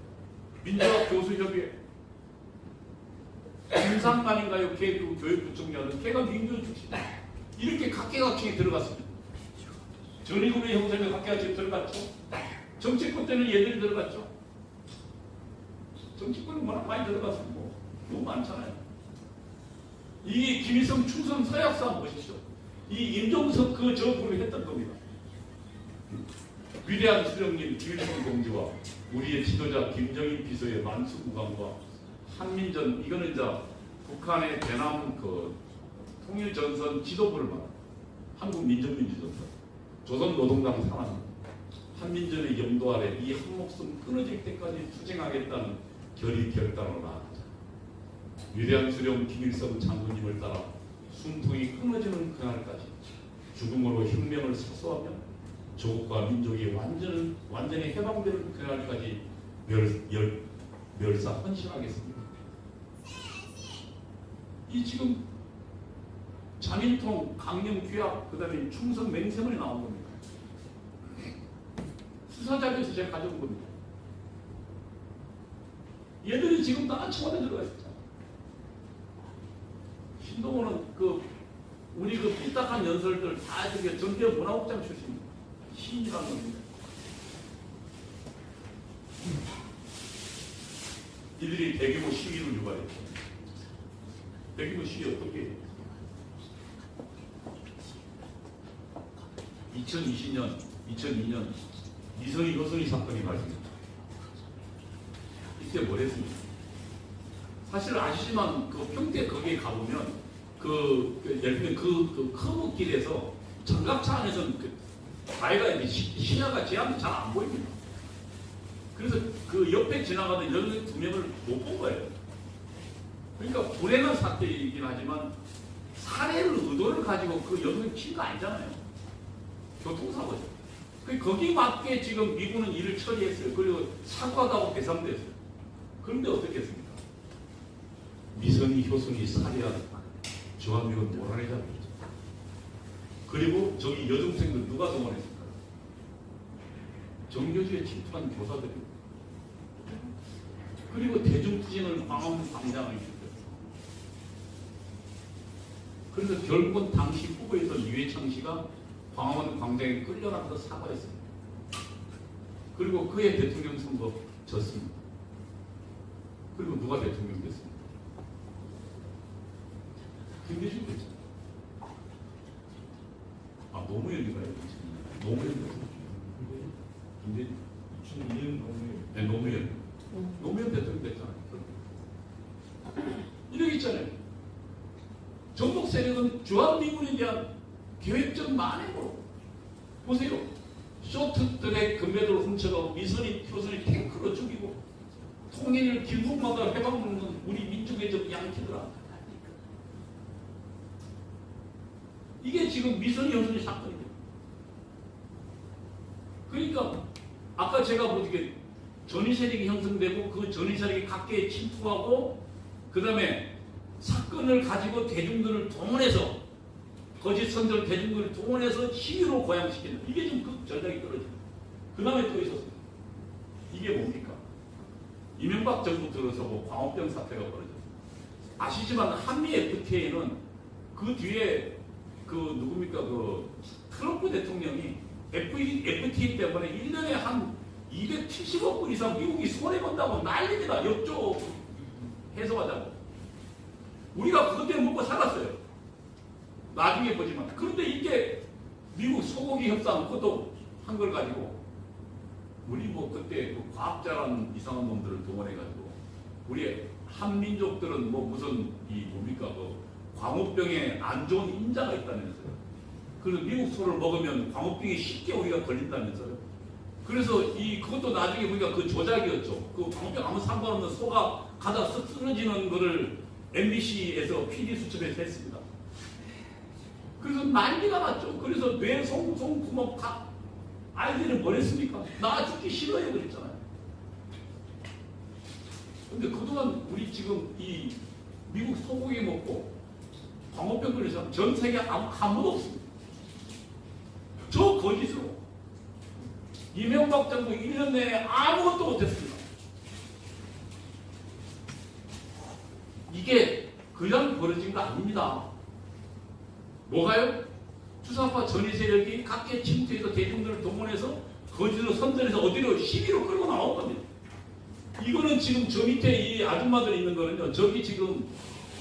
민주학 교수협의회. 김상만인가요? 걔 그 교육부총리는 걔가 민교 출신. 이렇게 각계각층이 들어갔습니다. 전위그룹의 형성에 각계각층이 들어갔죠. 정치권 때는 얘들이 들어갔죠. 정치권은 워낙 많이 들어갔습니다. 뭐 너무 많잖아요. 이게 김일성 충성 서약서 보십시오. 이 임종석 저 그룹이 했던 겁니다. 위대한 수령님 김일성 동지와 우리의 지도자 김정일 비서의 만수무강과 한민전, 이거는 이제 북한의 대남 그 통일전선 지도부를 말합니다. 한국민족민주전선, 조선노동당 산하입니다. 한민전의 영도 아래 이 한 목숨 끊어질 때까지 투쟁하겠다는 결단으로 나아가자. 위대한 수령 김일성 장군님을 따라 숨통이 끊어지는 그날까지 죽음으로 혁명을 사수하며 조국과 민족이 완전히 해방되는 그날까지 멸사 헌신하겠습니다. 이 지금 자민통, 강령 규약, 그 다음에 충성 맹세문이 나온 겁니다. 수사자료에서 제가 가져온 겁니다. 얘들이 지금 다 청와대 들어가 있잖아. 신동호는 우리 삐딱한 연설들 다 저게 전대협 문화국장 출신입니다. 시인이라는 겁니다. 이들이 대규모 시위를 유발했죠. 대규모 시위 어떻게 해요? 2002년 이선희 효순이 사건이 발생했죠. 이때 뭘 했습니까? 사실 아시지만 그 평택 거기에 가보면 예를 들면 그 커브길에서 장갑차 안에서는 다이가 이제 시야가 제한테 잘 안 보입니다. 그래서 그 옆에 지나가던 여성 2명을 못 본 거예요. 그러니까 불행한 사태이긴 하지만 살해를 의도를 가지고 그 여성을 친 거 아니잖아요. 교통사고죠. 거기에 맞게 지금 미군은 일을 처리했어요. 그리고 사과도 하고 배상됐어요. 그런데 어떻게 했습니까? 미선이 효순이 살해한 주한미군 몰아내 잡혔죠. 그리고 저기 여중생들 누가 동원했을까요? 정교주에 침투한 교사들입니다. 그리고 대중투쟁을 광화문 광장을 일으켰어요. 그래서 결국은 당시 후보였던 이회창 씨가 광화문 광장에 끌려나가서 사과했습니다. 그리고 그의 대통령 선거 졌습니다. 그리고 누가 대통령 됐습니까? 김대중 됐잖아요. 노무현인가요? 노무현. 김대중. 2002년 노무현. 네, 노무현. 노무현 대통령 됐잖아요. 이렇게 있잖아요. 전국 세력은 주한미군에 대한 계획적 만행으로 보세요. 쇼트트랙 금메달을 훔쳐가고 미선이 효선이 탱크로 죽이고 통일을 길목마다 해방하는 우리 민족의 적 양키더라. 이게 지금 미선이 효선이 사건입니다. 그러니까 아까 제가 보기에 전위 세력이 형성되고 그 전위 세력이 각계에 침투하고 그 다음에 사건을 가지고 대중들을 동원해서 거짓 선전 대중들을 동원해서 시위로 고양시키는 이게 지금 그 전략이 떨어집니다. 그 다음에 또 있었습니다. 이게 뭡니까? 이명박 정부 들어서고 광우병 사태가 벌어졌습니다. 아시지만 한미 FTA는 그 뒤에 그 누굽니까 그 트럼프 대통령이 FTA 때문에 1년에 한 270억 불 이상 미국이 손해본다고 난립니다. 역조 해소하자고. 우리가 그것 때문에 먹고 살았어요. 나중에 보지만. 그런데 이게 미국 소고기 협상 그것도 한 걸 가지고 우리 뭐 그때 그 과학자라는 이상한 놈들을 동원해가지고 우리 한민족들은 뭐 무슨 이 뭡니까 그 광우병에 안 좋은 인자가 있다면서요. 그래서 미국 소를 먹으면 광우병이 쉽게 우리가 걸린다면서요. 그래서 이 그것도 나중에 우리가 그 조작이었죠. 그 광우병 아무 상관없는 소가 가다 쓰러지는 거를 MBC에서 PD 수첩에서 했습니다. 그래서 난리가 났죠. 그래서 뇌 구멍 다 아이들이 뭘 했습니까? 나 죽기 싫어요 그랬잖아요. 근데 그동안 우리 지금 이 미국 소고기 먹고 광우병 걸린 사람 전 세계 아무도 없습니다. 저 거짓으로 이명박 정부 1년 내에 아무것도 못했습니다. 이게 그냥 벌어진 거 아닙니다. 뭐가요? 주사파 전위 세력이 각계 침투해서 대중들을 동원해서 거짓으로 선전해서 어디로 시비로 끌고 나온 겁니다. 이거는 지금 저 밑에 이 아줌마들이 있는 거는요. 저기 지금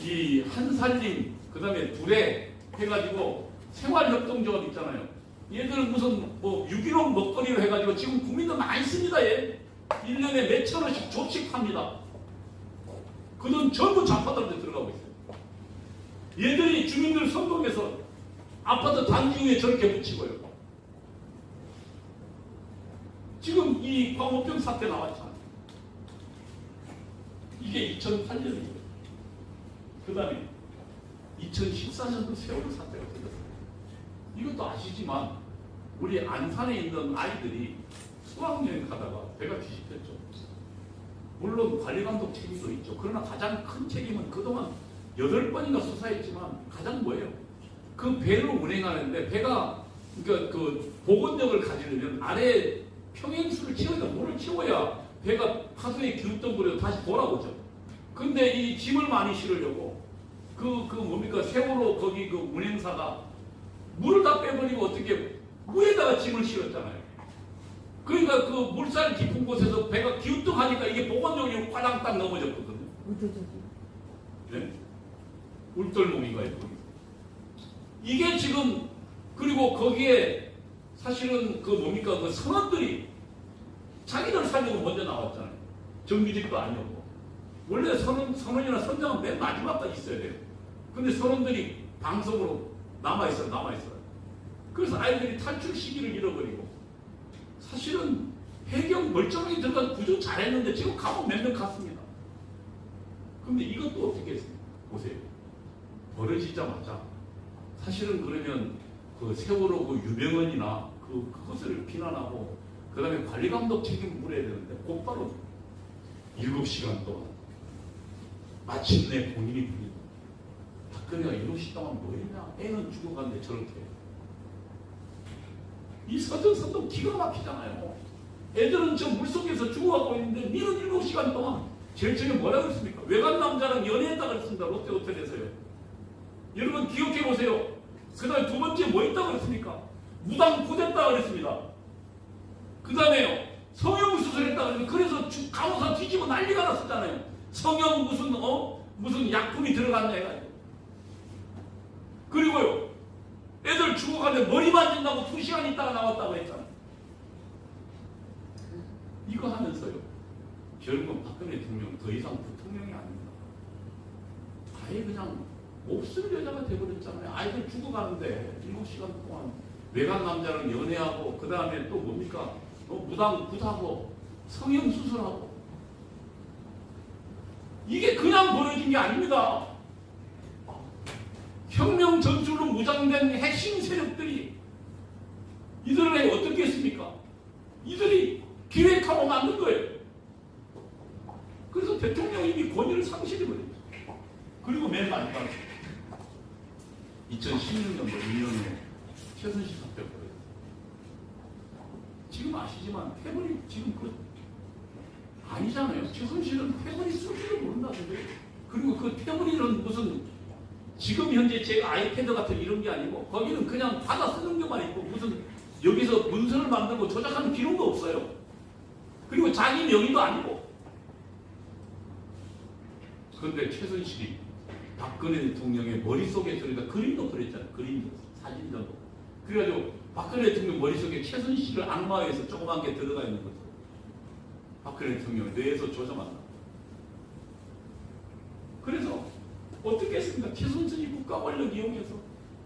이 한살림 그다음에 둘에 해가지고 생활협동조합 있잖아요. 얘들은 무슨 뭐 유기농 먹거리로 해가지고 지금 국민들 많이 씁니다. 얘 1년에 몇천 원씩 조칙합니다. 그 돈 전부 좌파들한테 들어가고 있어요. 얘들이 주민들 선동해서 아파트 단지 위에 저렇게 붙이고요. 지금 이 광우병 사태 나왔잖아요. 이게 2008년이에요. 그 다음에 2014년도 세월호 사태가 터졌어요. 이것도 아시지만 우리 안산에 있는 아이들이 수학여행 가다가 배가 뒤집혔죠. 물론 관리감독 책임도 있죠. 그러나 가장 큰 책임은 그동안 8번인가 수사했지만 가장 뭐예요? 그 배를 운행하는데 배가 그러니까 그 복원력을 가지려면 아래 평행수를 채워야 물을 채워야 배가 파도에 기웃덩거려 다시 돌아오죠. 근데 이 짐을 많이 실으려고 그 뭡니까 세월호 거기 그 운행사가 물을 다 빼버리고 어떻게 무에다가 짐을 실었잖아요. 그러니까 그 물살 깊은 곳에서 배가 기웃덩하니까 이게 복원력이 화랑 딱 넘어졌거든요. 네? 울돌목인가요? 이게 지금 그리고 거기에 사실은 그 뭡니까 그 선원들이 자기들 살려고 먼저 나왔잖아요. 정규직도 아니었고 원래 선원이나 선장은 맨 마지막까지 있어야 돼요. 근데 선원들이 방송으로 남아있어요. 그래서 아이들이 탈출 시기를 잃어버리고 사실은 해경 멀쩡하게 들어가서 구조 잘했는데 지금 감옥 몇 명 갔습니다. 근데 이것도 어떻게 했습니까? 보세요. 벌어지자마자 사실은 그러면 그 세월호 그 유병헌이나 그것을 비난하고 그 다음에 관리감독 책임을 물어야 되는데 곧바로 7시간 동안 마침내 본인이 부리고 박근혜가 7시간 동안 뭐 했냐? 애는 죽어갔는데 저렇게 이 선전 기가 막히잖아요. 애들은 저 물속에서 죽어가고 있는데 니는 7시간 동안 제일 처음에 뭐라 그랬습니까? 외간 남자랑 연애했다 그랬습니다. 롯데호텔에서요. 여러분 기억해 보세요. 그 다음에 두 번째 뭐 있다고 그랬습니까? 무당 부됐다 그랬습니다. 그 다음에요. 성형 수술했다 그랬습니다. 그래서 간호사 뒤지고 난리가 났었잖아요. 성형 무슨 약품이 들어갔냐 해가지고. 그리고요. 애들 죽어가는데 머리 만진다고 2시간 있다가 나왔다고 했잖아요. 이거 하면서요. 결국은 박근혜 대통령 더 이상 대통령이 아닙니다. 아예 그냥 몹쓸 여자가 돼버렸잖아요. 아이들 죽어가는데 7시간 동안 외간 남자랑 연애하고 그 다음에 또 뭡니까? 무당 굿하고 성형수술하고 이게 그냥 벌어진 게 아닙니다. 혁명 전술로 무장된 핵심 세력들이 이들을 어떻게 했습니까? 이들이 기획하고 만든 거예요. 그래서 대통령이 이미 권위를 상실해버렸죠. 그리고 맨 마지막 2016년도 2년에 최순실 사태가 벌어졌어요. 지금 아시지만 패권이 지금 아니잖아요. 최순실은 패권이 쓸지도 모른다는데, 그리고 그 패권이는 무슨 지금 현재 제 아이패드 같은 이런 게 아니고 거기는 그냥 받아 쓰는 것만 있고 무슨 여기서 문서를 만들고 조작하는 기록도 없어요. 그리고 자기 명의도 아니고. 그런데 최순실이 박근혜 대통령의 머릿속에 들어가 그림도 그렸잖아요. 그림도, 사진도. 그래가지고 박근혜 대통령 머릿속에 최순실을 악마에서 조그만 게 들어가 있는 거죠. 박근혜 대통령을 뇌에서 조정한다. 그래서 어떻게 했습니까? 최순실이 국가 권력 이용해서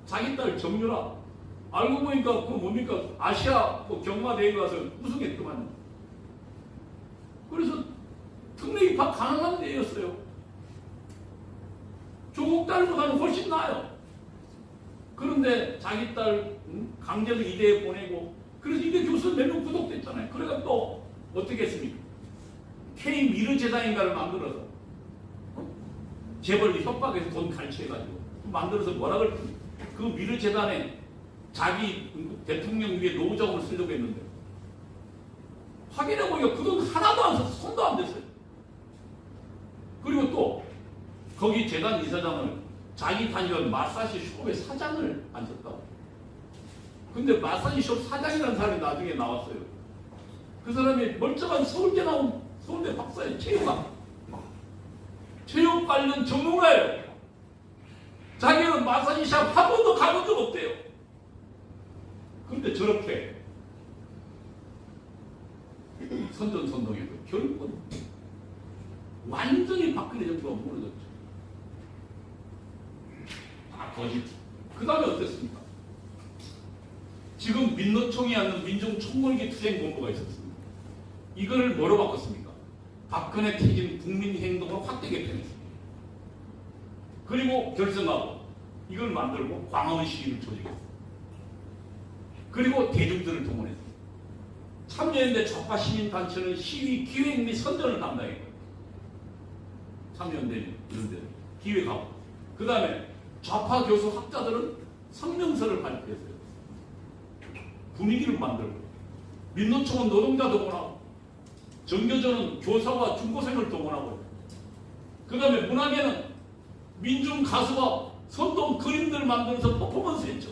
자기 딸 정유라 알고 보니까 그 뭡니까? 아시아 경마대회 가서 우승했더만요. 그래서 특례 입학 가능한 데였어요. 조국 딸보다는 훨씬 나아요. 그런데 자기 딸 강제로 이대에 보내고, 그래서 이대 교수 몇 명 구속됐잖아요. 그래가 또 어떻게 했습니까? K 미르재단인가를 만들어서 재벌 협박해서 돈 갈취해가지고 만들어서 뭐라 그랬습니까? 그 미르재단에 자기 대통령 위에 노후자금을 쓰려고 했는데 확인해보니까 그 돈 하나도 안 써서 손도 안 댔어요. 그리고 또 거기 재단 이사장을 자기 다니던 마사지 숍의 사장을 앉혔다고. 근데 마사지 숍 사장이라는 사람이 나중에 나왔어요. 그 사람이 멀쩡한 서울대 나온 서울대 박사예요. 체육 관련 전문가예요. 자기는 마사지 샵 한 번도 가본 적 없대요. 그런데 저렇게 선전선동해서 결국은 완전히 박근혜 정부가 무너졌죠. 다 거짓. 그 다음에 어땠습니까? 지금 민노총이 하는 민중총궐기 투쟁본부가 있었습니다. 이거를 뭐로 바꿨습니까? 박근혜 퇴진 국민행동으로 확대 개편했습니다. 그리고 결성하고 이걸 만들고 광화문 시위를 조직했습니다. 그리고 대중들을 동원했습니다. 참여연대 좌파 시민단체는 시위 기획 및 선전을 담당했고요. 참여연대 이런 데는 기획하고, 그 다음에 좌파 교수 학자들은 성명서를 발표했어요. 분위기를 만들고, 민노총은 노동자 동원하고, 정교조는 교사와 중고생을 동원하고, 그 다음에 문화계는 민중 가수와 선동 그림들을 만들어서 퍼포먼스 했죠.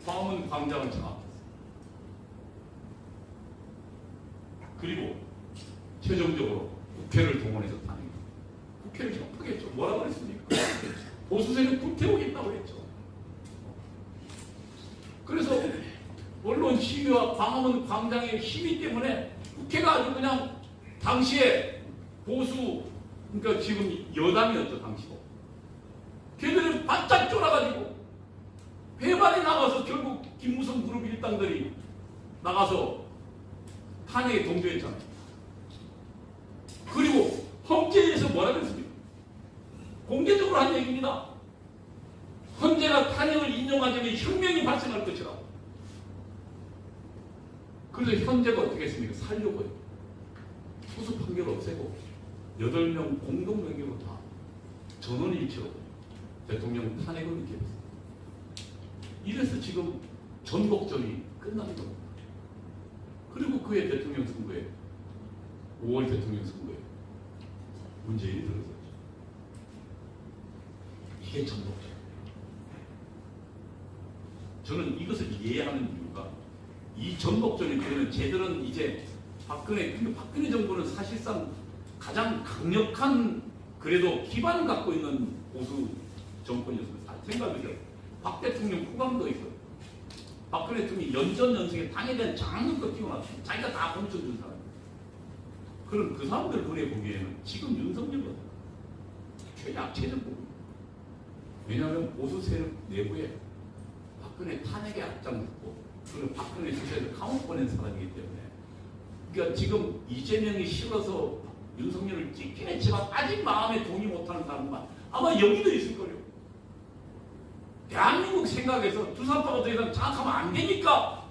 광화문 광장을 장악했어요. 그리고 최종적으로 국회를 동원해서 탄핵. 국회를 협박했죠. 뭐라고 그랬습니까? 보수세력 불태우겠다고 했죠. 그래서 언론 시위와 광화문 광장의 시위 때문에 국회가 아주 그냥 당시에 보수, 그러니까 지금 여당이었죠, 당시도. 걔들이 바짝 쫄아가지고 회반에 나가서 결국 김무성 그룹 일당들이 나가서 탄핵에 동조했잖아요. 그리고 헌재에서 뭐라 그랬습니까? 공개적으로 한 얘기입니다. 헌재가 탄핵을 인정하자면 혁명이 발생할 것이라고. 그래서 헌재가 어떻게 했습니까? 살려고요. 후수 판결 없애고 8명 공동명령으로 다 전원일치로 대통령 탄핵을 의결했습니다. 이래서 지금 전복전이 끝난 겁니다. 그리고 그의 대통령 선거에 5월 대통령 선거에 문재인이 들어섰죠. 이게 전복전. 저는 이것을 이해하는 이유가 이 전복전이 그러면 쟤들은 이제 박근혜 정부는 사실상 가장 강력한 그래도 기반을 갖고 있는 보수 정권이었습니다. 생각해보세요. 박 대통령 후광도 있어요. 박근혜 대통령이 연전연승에 당에 대한 장악력도 뛰어났습니다. 자기가 다 멈춰준 사람. 그럼 그 사람들 눈에 보기에는 지금 윤석열은 최약체적입니다. 왜냐하면 보수 세력 내부에 박근혜 탄핵에 앞장섰고, 그리고 박근혜 수사에서 감옥 보낸 사람이기 때문에, 그러니까 지금 이재명이 싫어서 윤석열을 찍긴 했지만 아직 마음에 동의 못하는 사람만 아마 여기도 있을 거예요. 대한민국 생각에서 두산파가 더 이상 장악하면 안 되니까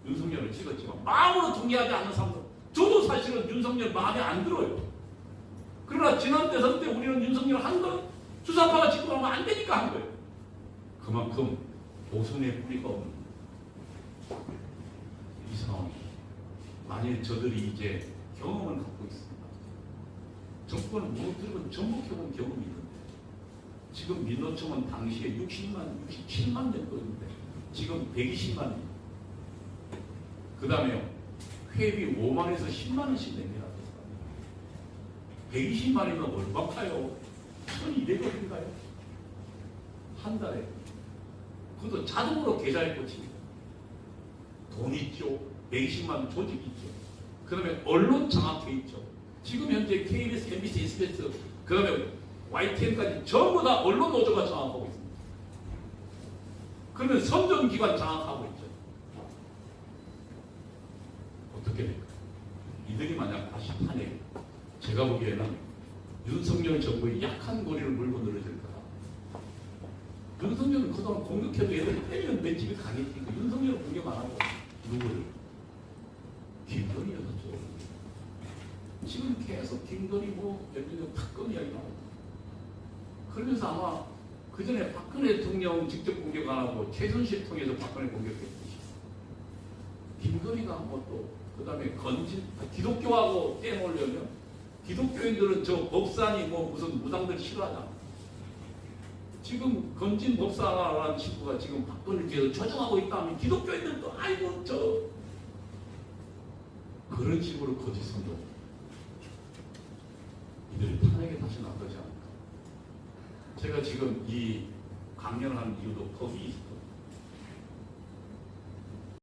윤석열을 찍었지만 마음으로 동의하지 않는 사람들, 저도 사실은 윤석열 마음에 안 들어요. 그러나 지난 대선 때 우리는 윤석열 한 건 주사파가 집권하면 안 되니까 한 거예요. 그만큼 보선의 뿌리가 없는 이 상황이 만일 저들이 이제 경험을 갖고 있습니다. 정권은 무엇들은 전복해본 경험이 있는데 지금 민노총은 당시에 67만 냈거든요. 지금 120만입니다. 그 다음에 회비 5만에서 10만원씩 냅니다. 120만이면 얼마파요? 1200원인가요? 한 달에. 그것도 자동으로 계좌에 꽂힙니다. 돈 있죠. 120만 조직 있죠. 그 다음에 언론 장악해 있죠. 지금 현재 KBS, MBC, SBS, 그 다음에 YTN까지 전부 다 언론 노조가 장악하고 있습니다. 그러면 선정기관 장악하고 있죠. 어떻게 될까요? 이들이 만약 다시 탄핵, 제가 보기에는 윤석열 정부의 약한 고리를 물고 늘어질 거다. 윤석열은 그동안 공격해도 얘들 빼면 맷집이 강했으니까 윤석열을 공격 안 하고 누구를? 김건희였죠. 지금 계속 김건희 뭐 예를 들어 특검 이야기 나오고 그러면서 아마 그 전에 박근혜 대통령 직접 공격 안 하고 최순실 통해서 박근혜 공격했듯이 김건희가 뭐 또 그 다음에 기독교하고 떼놓으려면 기독교인들은 저 법사니 뭐 무슨 무당들 싫어하잖아. 지금 건진 법사라는 친구가 지금 박근혜 뒤에서 조정하고 있다면 기독교인들도 아이고 저 그런 식으로 거짓 선동 이들이 탄핵에 다시 나서지 않을까. 제가 지금 이 강연을 하는 이유도 거기 있습니다.